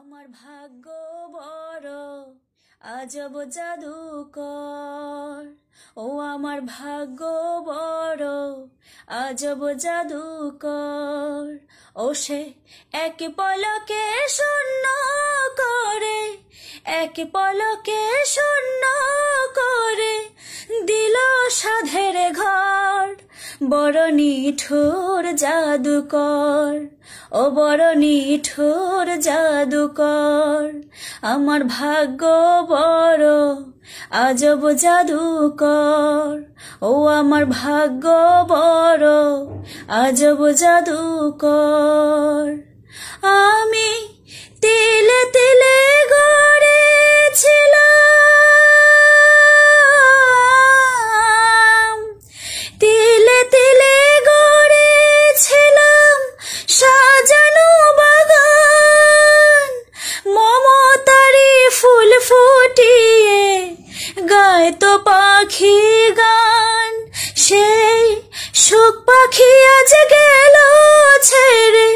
আমার ভাগ্য বড় আজব জাদুকর। ও আমার ভাগ্য বড় আজব জাদুকর। ও সে এক পলকে শূন্য করে, এক পলকে শূন্য করে দিল সাধের ঘর। বড় নিঠুর জাদুকর, ও বড় নিঠুর জাদুকর। আমার ভাগ্য বড় আজব জাদুকর। ও আমার ভাগ্য বড় আজব জাদুকর। আমি তিলে তিলে গড়েছিলাম, তিলে তিলে গড়েছিলাম সাজানো বাগান। মমতারি ফুল ফুটিয়ে গাইতো পাখি গান। সেই শোক পাখি আজ গেল ছেড়ে,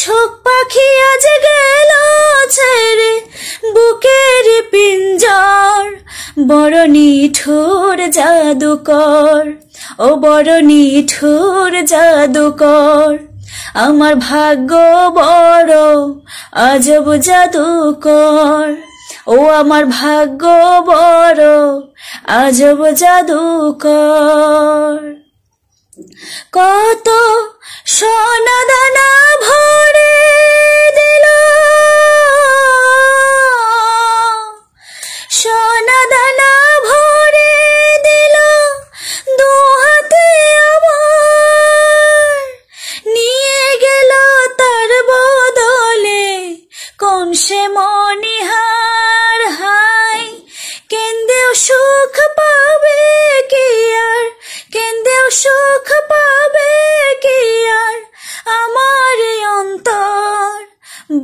শোক পাখি আজ গেল ছেড়ে বুকের পিঞ্জর। বড় নিঠুর জাদুকর, ও বড় নিঠুর জাদুকর। আমার ভাগ্য বড় আজব জাদুকর। ও আমার ভাগ্য বড় আজব জাদুকর। কত সোনা দানা ভরে দিল, সোনা দানা ভরে দিল দু হাতে আমার। নিয়ে গেল তার বদলে কোন সে মনিহার। হাই কেন্দেও সুখ পাবে কি আর, কেন্দেও সুখ পাবে কি আর আমার অন্তর।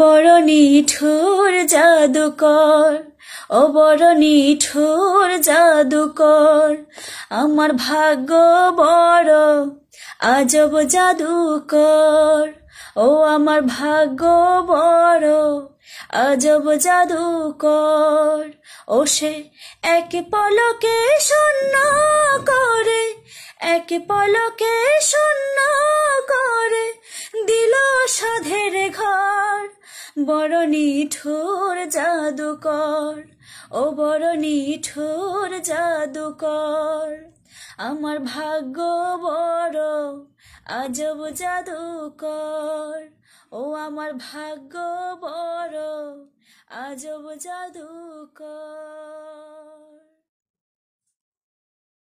বড় নিঠুর জাদুকর, ও বড় নিঠুর জাদুকর। আমার ভাগ্য বড় আজব জাদুকর। ও আমার ভাগ্য বড় আজব জাদুকর। ও সে এক পলকে শূন্য করে, এক পলকে শূন্য করে দিল সাধের ঘর। বড় নিঠুর জাদুকর, ও বড় নিঠুর জাদুকর। আমার ভাগ্য বড় আজব জাদুকর। ও আমার ভাগ্য বড় আজব জাদুকর।